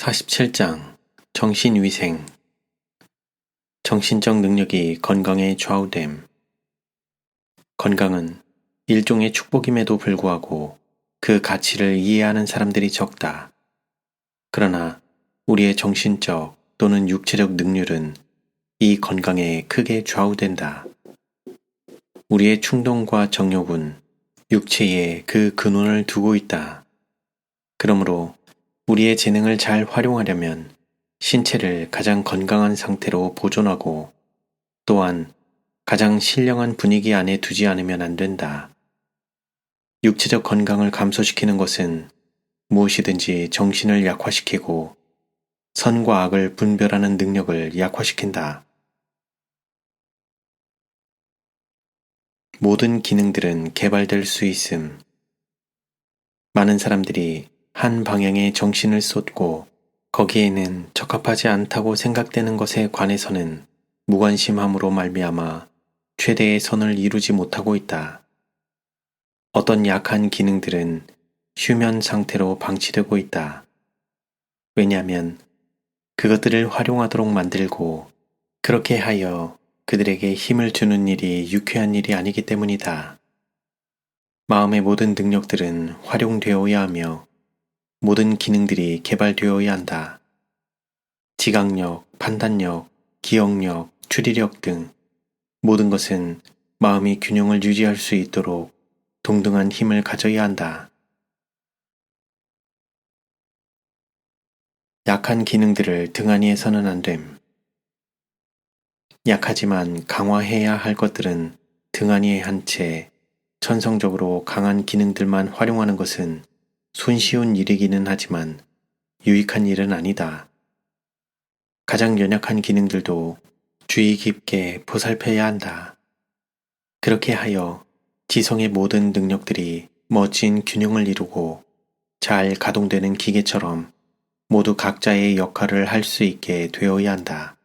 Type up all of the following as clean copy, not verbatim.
47장 정신위생. 정신적 능력이 건강에 좌우됨. 건강은 일종의 축복임에도 불구하고 그 가치를 이해하는 사람들이 적다. 그러나 우리의 정신적 또는 육체적 능률은 이 건강에 크게 좌우된다. 우리의 충동과 정욕은 육체에 그 근원을 두고 있다. 그러므로 우리의 재능을 잘 활용하려면 신체를 가장 건강한 상태로 보존하고 또한 가장 신령한 분위기 안에 두지 않으면 안 된다. 육체적 건강을 감소시키는 것은 무엇이든지 정신을 약화시키고 선과 악을 분별하는 능력을 약화시킨다. 모든 기능들은 개발될 수 있음. 많은 사람들이 한 방향에 정신을 쏟고 거기에는 적합하지 않다고 생각되는 것에 관해서는 무관심함으로 말미암아 최대의 선을 이루지 못하고 있다. 어떤 약한 기능들은 휴면 상태로 방치되고 있다. 왜냐하면 그것들을 활용하도록 만들고 그렇게 하여 그들에게 힘을 주는 일이 유쾌한 일이 아니기 때문이다. 마음의 모든 능력들은 활용되어야 하며 모든 기능들이 개발되어야 한다. 지각력, 판단력, 기억력, 추리력 등 모든 것은 마음이 균형을 유지할 수 있도록 동등한 힘을 가져야 한다. 약한 기능들을 등한히 해서는 안 됨. 약하지만 강화해야 할 것들은 등한히 한 채 천성적으로 강한 기능들만 활용하는 것은 손쉬운 일이기는 하지만 유익한 일은 아니다. 가장 연약한 기능들도 주의 깊게 보살펴야 한다. 그렇게 하여 지성의 모든 능력들이 멋진 균형을 이루고 잘 가동되는 기계처럼 모두 각자의 역할을 할 수 있게 되어야 한다.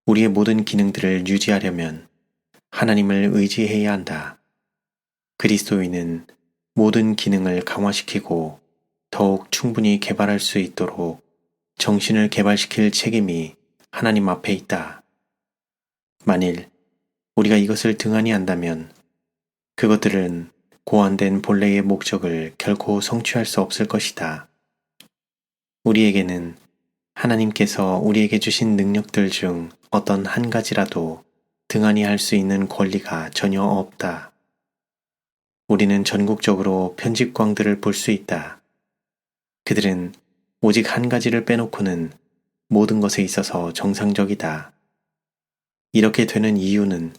우리의 모든 기능들을 유지하려면 하나님을 의지해야 한다. 그리스도인은 모든 기능을 강화시키고 더욱 충분히 개발할 수 있도록 정신을 개발시킬 책임이 하나님 앞에 있다. 만일 우리가 이것을 등한히 한다면 그것들은 고안된 본래의 목적을 결코 성취할 수 없을 것이다. 우리에게는 하나님께서 우리에게 주신 능력들 중 어떤 한 가지라도 등한히 할 수 있는 권리가 전혀 없다. 우리는 전국적으로 편집광들을 볼 수 있다. 그들은 오직 한 가지를 빼놓고는 모든 것에 있어서 정상적이다. 이렇게 되는 이유는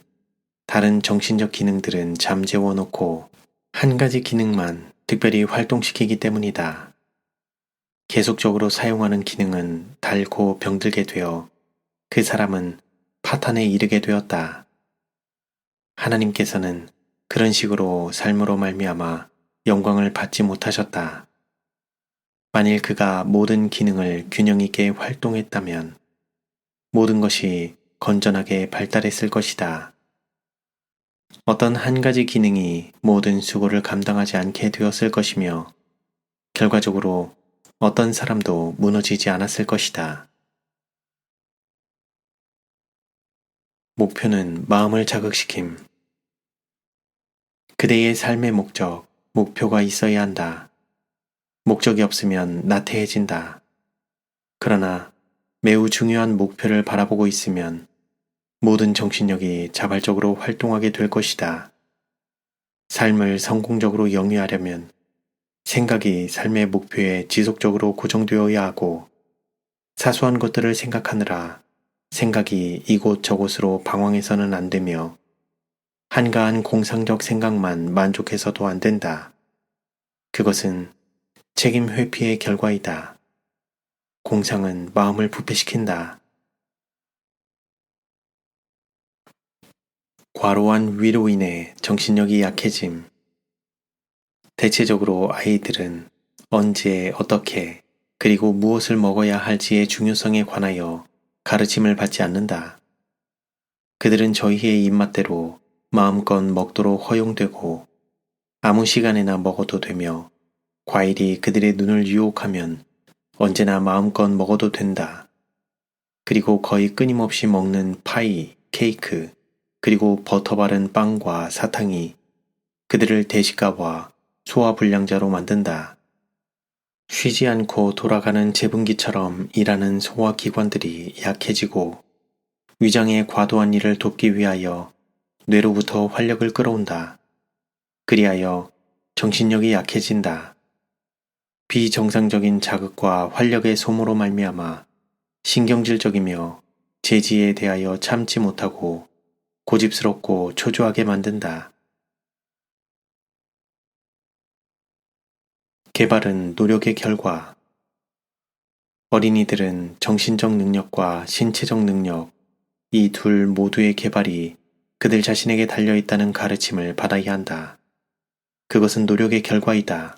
다른 정신적 기능들은 잠재워 놓고 한 가지 기능만 특별히 활동시키기 때문이다. 계속적으로 사용하는 기능은 닳고 병들게 되어 그 사람은 파탄에 이르게 되었다. 하나님께서는 그런 식으로 삶으로 말미암아 영광을 받지 못하셨다. 만일 그가 모든 기능을 균형 있게 활동했다면 모든 것이 건전하게 발달했을 것이다. 어떤 한 가지 기능이 모든 수고를 감당하지 않게 되었을 것이며 결과적으로 어떤 사람도 무너지지 않았을 것이다. 목표는 마음을 자극시킴. 그대의 삶의 목적, 목표가 있어야 한다. 목적이 없으면 나태해진다. 그러나 매우 중요한 목표를 바라보고 있으면 모든 정신력이 자발적으로 활동하게 될 것이다. 삶을 성공적으로 영위하려면 생각이 삶의 목표에 지속적으로 고정되어야 하고 사소한 것들을 생각하느라 생각이 이곳저곳으로 방황해서는 안 되며 한가한 공상적 생각만 만족해서도 안 된다. 그것은 책임 회피의 결과이다. 공상은 마음을 부패시킨다. 과로한 위로 인해 정신력이 약해짐. 대체적으로 아이들은 언제 어떻게 그리고 무엇을 먹어야 할지의 중요성에 관하여 가르침을 받지 않는다. 그들은 저희의 입맛대로 마음껏 먹도록 허용되고 아무 시간에나 먹어도 되며 과일이 그들의 눈을 유혹하면 언제나 마음껏 먹어도 된다. 그리고 거의 끊임없이 먹는 파이, 케이크, 그리고 버터 바른 빵과 사탕이 그들을 대식가와 소화불량자로 만든다. 쉬지 않고 돌아가는 제분기처럼 일하는 소화기관들이 약해지고 위장의 과도한 일을 돕기 위하여 뇌로부터 활력을 끌어온다. 그리하여 정신력이 약해진다. 비정상적인 자극과 활력의 소모로 말미암아 신경질적이며 재지에 대하여 참지 못하고 고집스럽고 초조하게 만든다. 개발은 노력의 결과. 어린이들은 정신적 능력과 신체적 능력, 이 둘 모두의 개발이 그들 자신에게 달려있다는 가르침을 받아야 한다. 그것은 노력의 결과이다.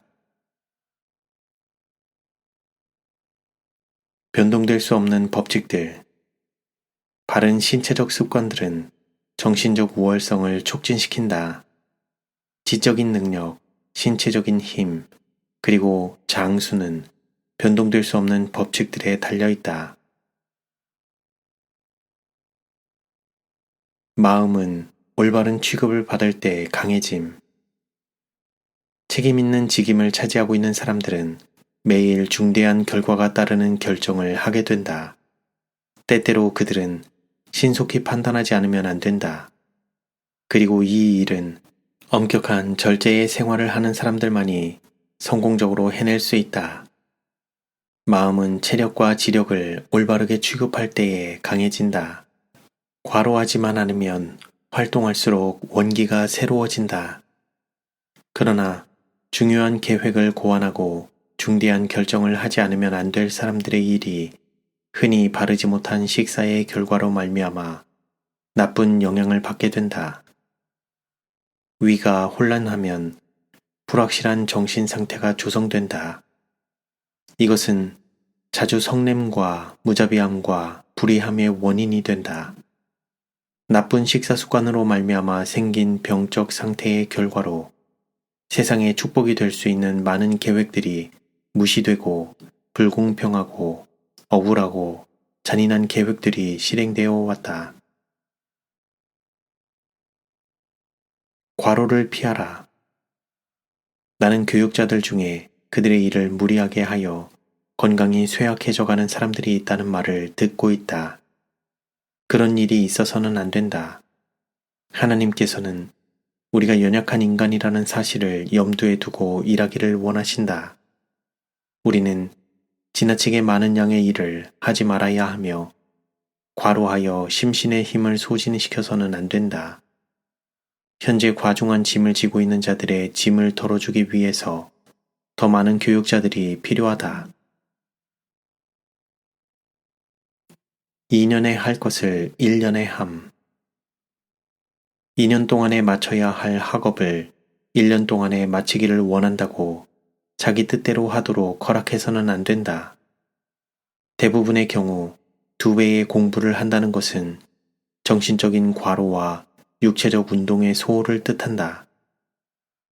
변동될 수 없는 법칙들. 바른 신체적 습관들은 정신적 우월성을 촉진시킨다. 지적인 능력, 신체적인 힘, 그리고 장수는 변동될 수 없는 법칙들에 달려있다. 마음은 올바른 취급을 받을 때 강해짐. 책임 있는 직임을 차지하고 있는 사람들은 매일 중대한 결과가 따르는 결정을 하게 된다. 때때로 그들은 신속히 판단하지 않으면 안 된다. 그리고 이 일은 엄격한 절제의 생활을 하는 사람들만이 성공적으로 해낼 수 있다. 마음은 체력과 지력을 올바르게 취급할 때에 강해진다. 과로하지만 않으면 활동할수록 원기가 새로워진다. 그러나 중요한 계획을 고안하고 중대한 결정을 하지 않으면 안 될 사람들의 일이 흔히 바르지 못한 식사의 결과로 말미암아 나쁜 영향을 받게 된다. 위가 혼란하면 불확실한 정신 상태가 조성된다. 이것은 자주 성냄과 무자비함과 불이함의 원인이 된다. 나쁜 식사 습관으로 말미암아 생긴 병적 상태의 결과로 세상에 축복이 될 수 있는 많은 계획들이 무시되고 불공평하고 억울하고 잔인한 계획들이 실행되어 왔다. 과로를 피하라. 나는 교육자들 중에 그들의 일을 무리하게 하여 건강이 쇠약해져가는 사람들이 있다는 말을 듣고 있다. 그런 일이 있어서는 안 된다. 하나님께서는 우리가 연약한 인간이라는 사실을 염두에 두고 일하기를 원하신다. 우리는 지나치게 많은 양의 일을 하지 말아야 하며 과로하여 심신의 힘을 소진시켜서는 안 된다. 현재 과중한 짐을 지고 있는 자들의 짐을 덜어주기 위해서 더 많은 교육자들이 필요하다. 2년에 할 것을 1년에 함. 2년 동안에 마쳐야 할 학업을 1년 동안에 마치기를 원한다고 자기 뜻대로 하도록 허락해서는 안 된다. 대부분의 경우 2배의 공부를 한다는 것은 정신적인 과로와 육체적 운동의 소홀을 뜻한다.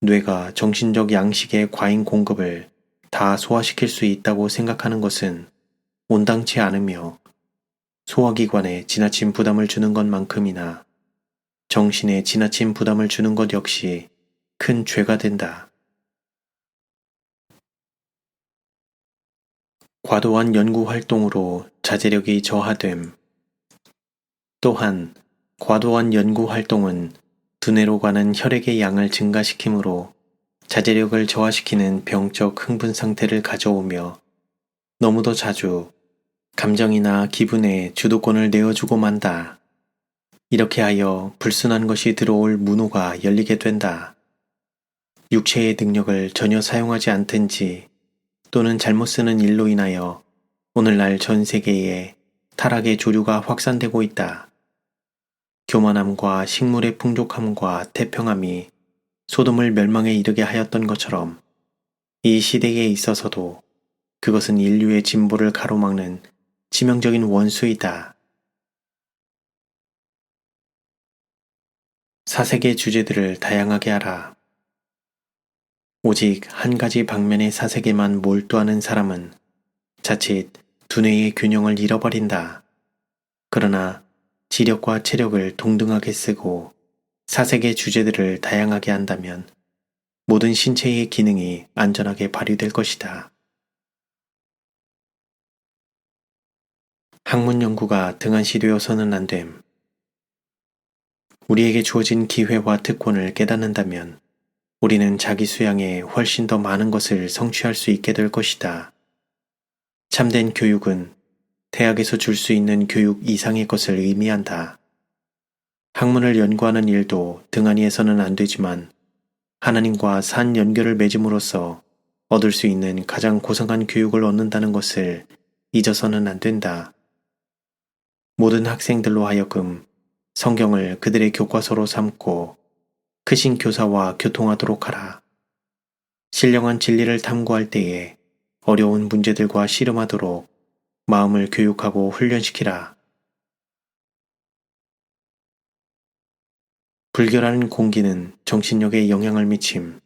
뇌가 정신적 양식의 과잉 공급을 다 소화시킬 수 있다고 생각하는 것은 온당치 않으며 소화기관에 지나친 부담을 주는 것만큼이나 정신에 지나친 부담을 주는 것 역시 큰 죄가 된다. 과도한 연구 활동으로 자제력이 저하됨. 또한 과도한 연구 활동은 두뇌로 가는 혈액의 양을 증가시키므로 자제력을 저하시키는 병적 흥분 상태를 가져오며 너무도 자주 감정이나 기분에 주도권을 내어주고 만다. 이렇게 하여 불순한 것이 들어올 문호가 열리게 된다. 육체의 능력을 전혀 사용하지 않든지 또는 잘못 쓰는 일로 인하여 오늘날 전 세계에 타락의 조류가 확산되고 있다. 교만함과 식물의 풍족함과 태평함이 소돔을 멸망에 이르게 하였던 것처럼 이 시대에 있어서도 그것은 인류의 진보를 가로막는 치명적인 원수이다. 사색의 주제들을 다양하게 하라. 오직 한 가지 방면의 사색에만 몰두하는 사람은 자칫 두뇌의 균형을 잃어버린다. 그러나 지력과 체력을 동등하게 쓰고 사색의 주제들을 다양하게 한다면 모든 신체의 기능이 안전하게 발휘될 것이다. 학문 연구가 등한시되어서는 안 됨. 우리에게 주어진 기회와 특권을 깨닫는다면 우리는 자기 수양에 훨씬 더 많은 것을 성취할 수 있게 될 것이다. 참된 교육은 대학에서 줄 수 있는 교육 이상의 것을 의미한다. 학문을 연구하는 일도 등한히해서는 안 되지만 하나님과 산 연결을 맺음으로써 얻을 수 있는 가장 고상한 교육을 얻는다는 것을 잊어서는 안 된다. 모든 학생들로 하여금 성경을 그들의 교과서로 삼고 크신 교사와 교통하도록 하라. 신령한 진리를 탐구할 때에 어려운 문제들과 씨름하도록 마음을 교육하고 훈련시키라. 불결한 공기는 정신력에 영향을 미침.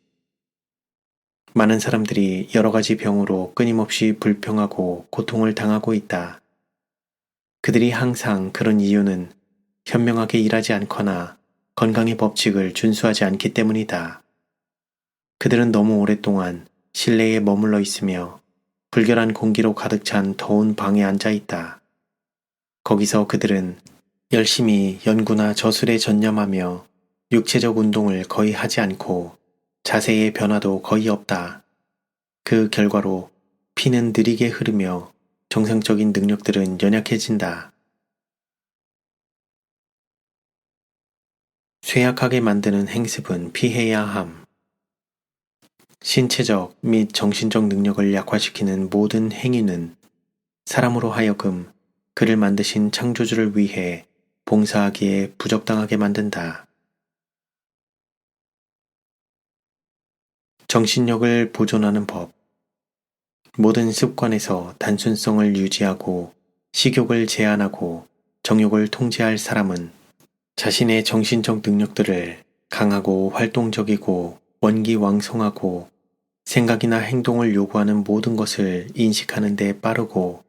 많은 사람들이 여러 가지 병으로 끊임없이 불평하고 고통을 당하고 있다. 그들이 항상 그런 이유는 현명하게 일하지 않거나 건강의 법칙을 준수하지 않기 때문이다. 그들은 너무 오랫동안 실내에 머물러 있으며 불결한 공기로 가득 찬 더운 방에 앉아 있다. 거기서 그들은 열심히 연구나 저술에 전념하며 육체적 운동을 거의 하지 않고 자세의 변화도 거의 없다. 그 결과로 피는 느리게 흐르며 정상적인 능력들은 연약해진다. 쇠약하게 만드는 행습은 피해야 함. 신체적 및 정신적 능력을 약화시키는 모든 행위는 사람으로 하여금 그를 만드신 창조주를 위해 봉사하기에 부적당하게 만든다. 정신력을 보존하는 법. 모든 습관에서 단순성을 유지하고 식욕을 제한하고 정욕을 통제할 사람은 자신의 정신적 능력들을 강하고 활동적이고 원기왕성하고 생각이나 행동을 요구하는 모든 것을 인식하는 데 빠르고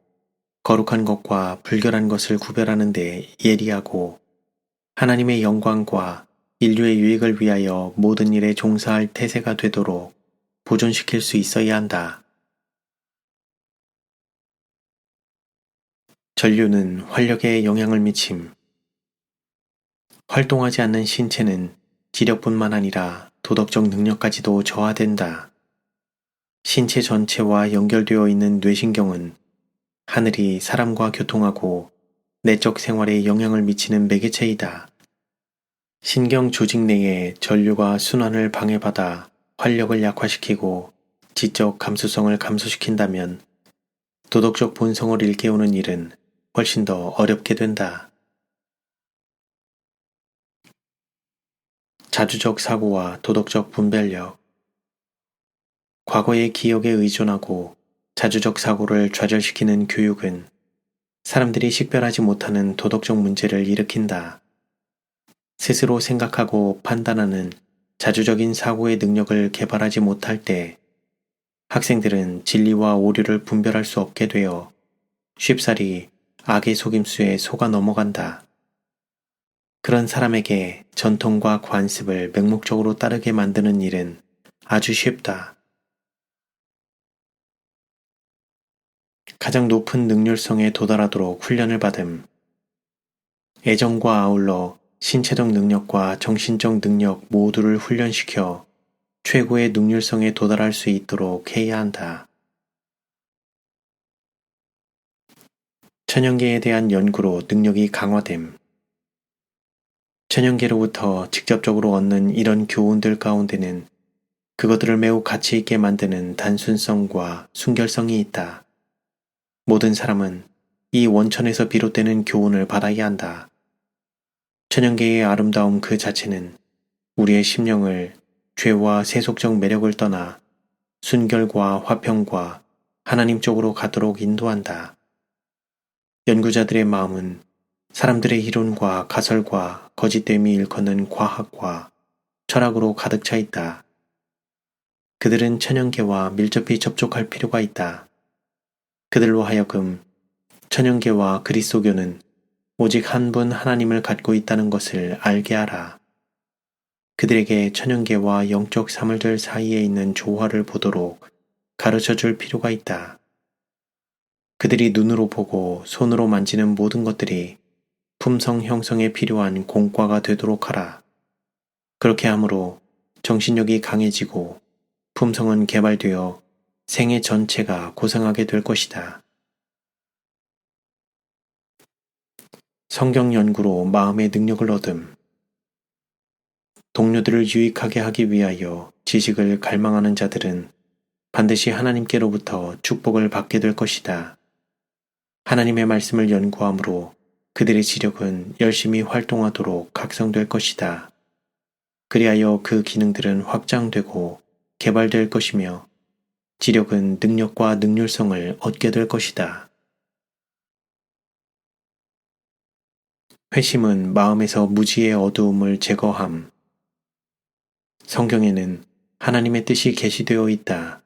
거룩한 것과 불결한 것을 구별하는 데 예리하고 하나님의 영광과 인류의 유익을 위하여 모든 일에 종사할 태세가 되도록 보존시킬 수 있어야 한다. 전류는 활력에 영향을 미침. 활동하지 않는 신체는 지력뿐만 아니라 도덕적 능력까지도 저하된다. 신체 전체와 연결되어 있는 뇌신경은 하늘이 사람과 교통하고 내적 생활에 영향을 미치는 매개체이다. 신경 조직 내의 전류가 순환을 방해받아 활력을 약화시키고 지적 감수성을 감소시킨다면 도덕적 본성을 일깨우는 일은 훨씬 더 어렵게 된다. 자주적 사고와 도덕적 분별력. 과거의 기억에 의존하고 자주적 사고를 좌절시키는 교육은 사람들이 식별하지 못하는 도덕적 문제를 일으킨다. 스스로 생각하고 판단하는 자주적인 사고의 능력을 개발하지 못할 때 학생들은 진리와 오류를 분별할 수 없게 되어 쉽사리 악의 속임수에 속아 넘어간다. 그런 사람에게 전통과 관습을 맹목적으로 따르게 만드는 일은 아주 쉽다. 가장 높은 능률성에 도달하도록 훈련을 받음. 애정과 아울러 신체적 능력과 정신적 능력 모두를 훈련시켜 최고의 능률성에 도달할 수 있도록 해야 한다. 천연계에 대한 연구로 능력이 강화됨. 천연계로부터 직접적으로 얻는 이런 교훈들 가운데는 그것들을 매우 가치 있게 만드는 단순성과 순결성이 있다. 모든 사람은 이 원천에서 비롯되는 교훈을 받아야 한다. 천연계의 아름다움 그 자체는 우리의 심령을 죄와 세속적 매력을 떠나 순결과 화평과 하나님 쪽으로 가도록 인도한다. 연구자들의 마음은 사람들의 이론과 가설과 거짓됨이 일컫는 과학과 철학으로 가득 차 있다. 그들은 천연계와 밀접히 접촉할 필요가 있다. 그들로 하여금 천연계와 그리스도교는 오직 한 분 하나님을 갖고 있다는 것을 알게 하라. 그들에게 천연계와 영적 사물들 사이에 있는 조화를 보도록 가르쳐 줄 필요가 있다. 그들이 눈으로 보고 손으로 만지는 모든 것들이 품성 형성에 필요한 공과가 되도록 하라. 그렇게 함으로 정신력이 강해지고 품성은 개발되어 생애 전체가 고상하게 될 것이다. 성경 연구로 마음의 능력을 얻음. 동료들을 유익하게 하기 위하여 지식을 갈망하는 자들은 반드시 하나님께로부터 축복을 받게 될 것이다. 하나님의 말씀을 연구함으로 그들의 지력은 열심히 활동하도록 각성될 것이다. 그리하여 그 기능들은 확장되고 개발될 것이며 지력은 능력과 능률성을 얻게 될 것이다. 회심은 마음에서 무지의 어두움을 제거함. 성경에는 하나님의 뜻이 계시되어 있다.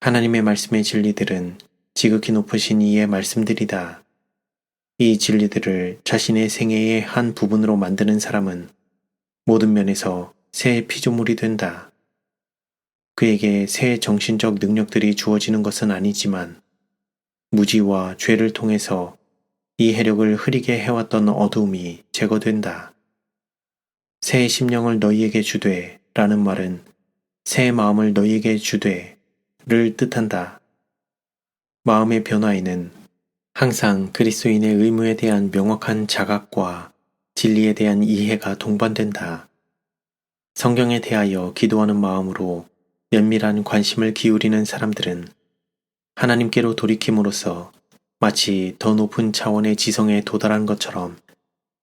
하나님의 말씀의 진리들은 지극히 높으신 이의 말씀들이다. 이 진리들을 자신의 생애의 한 부분으로 만드는 사람은 모든 면에서 새 피조물이 된다. 그에게 새 정신적 능력들이 주어지는 것은 아니지만 무지와 죄를 통해서 이 해력을 흐리게 해왔던 어두움이 제거된다. 새 심령을 너희에게 주되 라는 말은 새 마음을 너희에게 주되를 뜻한다. 마음의 변화에는 항상 그리스도인의 의무에 대한 명확한 자각과 진리에 대한 이해가 동반된다. 성경에 대하여 기도하는 마음으로 면밀한 관심을 기울이는 사람들은 하나님께로 돌이킴으로써 마치 더 높은 차원의 지성에 도달한 것처럼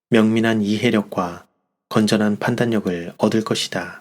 명민한 이해력과 건전한 판단력을 얻을 것이다.